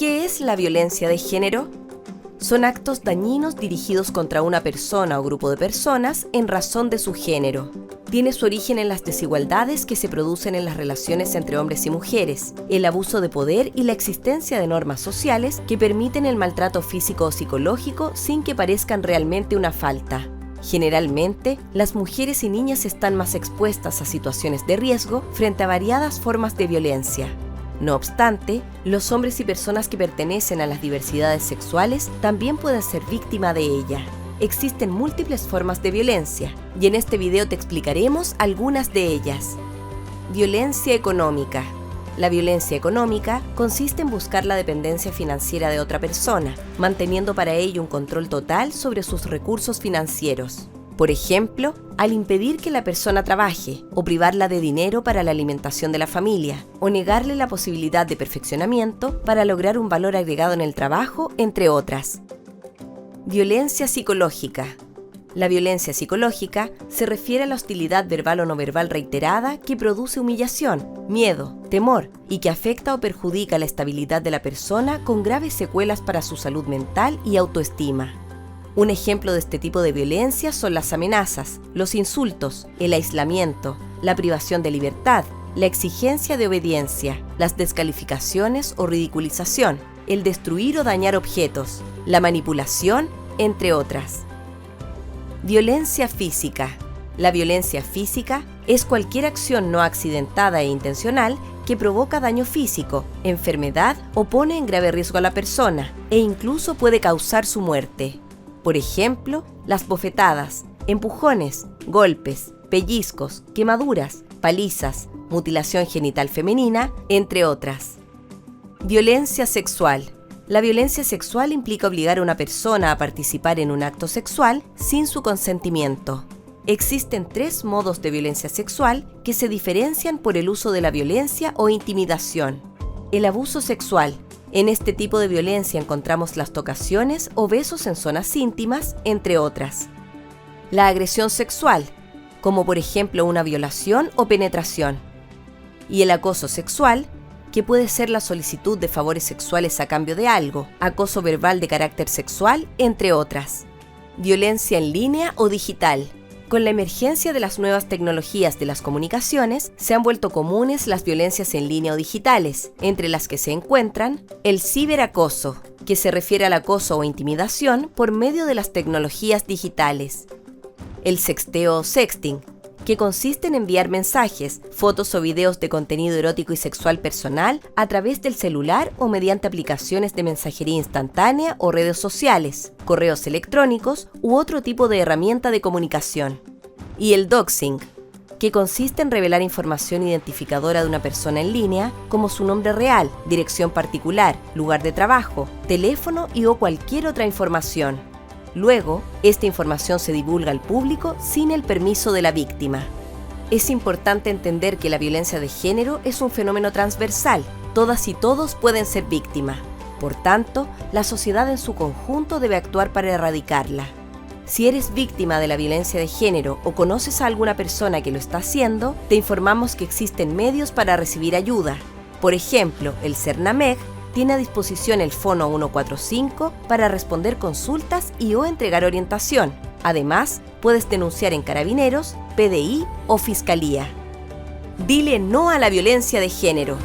¿Qué es la violencia de género? Son actos dañinos dirigidos contra una persona o grupo de personas en razón de su género. Tiene su origen en las desigualdades que se producen en las relaciones entre hombres y mujeres, el abuso de poder y la existencia de normas sociales que permiten el maltrato físico o psicológico sin que parezcan realmente una falta. Generalmente, las mujeres y niñas están más expuestas a situaciones de riesgo frente a variadas formas de violencia. No obstante, los hombres y personas que pertenecen a las diversidades sexuales también pueden ser víctimas de ella. Existen múltiples formas de violencia, y en este video te explicaremos algunas de ellas. Violencia económica. La violencia económica consiste en buscar la dependencia financiera de otra persona, manteniendo para ello un control total sobre sus recursos financieros. Por ejemplo, al impedir que la persona trabaje, o privarla de dinero para la alimentación de la familia, o negarle la posibilidad de perfeccionamiento para lograr un valor agregado en el trabajo, entre otras. Violencia psicológica. La violencia psicológica se refiere a la hostilidad verbal o no verbal reiterada que produce humillación, miedo, temor y que afecta o perjudica la estabilidad de la persona con graves secuelas para su salud mental y autoestima. Un ejemplo de este tipo de violencia son las amenazas, los insultos, el aislamiento, la privación de libertad, la exigencia de obediencia, las descalificaciones o ridiculización, el destruir o dañar objetos, la manipulación, entre otras. Violencia física. La violencia física es cualquier acción no accidentada e intencional que provoca daño físico, enfermedad o pone en grave riesgo a la persona e incluso puede causar su muerte. Por ejemplo, las bofetadas, empujones, golpes, pellizcos, quemaduras, palizas, mutilación genital femenina, entre otras. Violencia sexual. La violencia sexual implica obligar a una persona a participar en un acto sexual sin su consentimiento. Existen 3 modos de violencia sexual que se diferencian por el uso de la violencia o intimidación. El abuso sexual. En este tipo de violencia encontramos las tocaciones o besos en zonas íntimas, entre otras. La agresión sexual, como por ejemplo una violación o penetración. Y el acoso sexual, que puede ser la solicitud de favores sexuales a cambio de algo, acoso verbal de carácter sexual, entre otras. Violencia en línea o digital. Con la emergencia de las nuevas tecnologías de las comunicaciones, se han vuelto comunes las violencias en línea o digitales, entre las que se encuentran el ciberacoso, que se refiere al acoso o intimidación por medio de las tecnologías digitales. El sexteo o sexting, que consiste en enviar mensajes, fotos o videos de contenido erótico y sexual personal a través del celular o mediante aplicaciones de mensajería instantánea o redes sociales, correos electrónicos u otro tipo de herramienta de comunicación. Y el doxing, que consiste en revelar información identificadora de una persona en línea, como su nombre real, dirección particular, lugar de trabajo, teléfono y o cualquier otra información. Luego, esta información se divulga al público sin el permiso de la víctima. Es importante entender que la violencia de género es un fenómeno transversal. Todas y todos pueden ser víctimas. Por tanto, la sociedad en su conjunto debe actuar para erradicarla. Si eres víctima de la violencia de género o conoces a alguna persona que lo está haciendo, te informamos que existen medios para recibir ayuda. Por ejemplo, el CERNAMEG tiene a disposición el Fono 145 para responder consultas y o entregar orientación. Además, puedes denunciar en Carabineros, PDI o Fiscalía. Dile no a la violencia de género.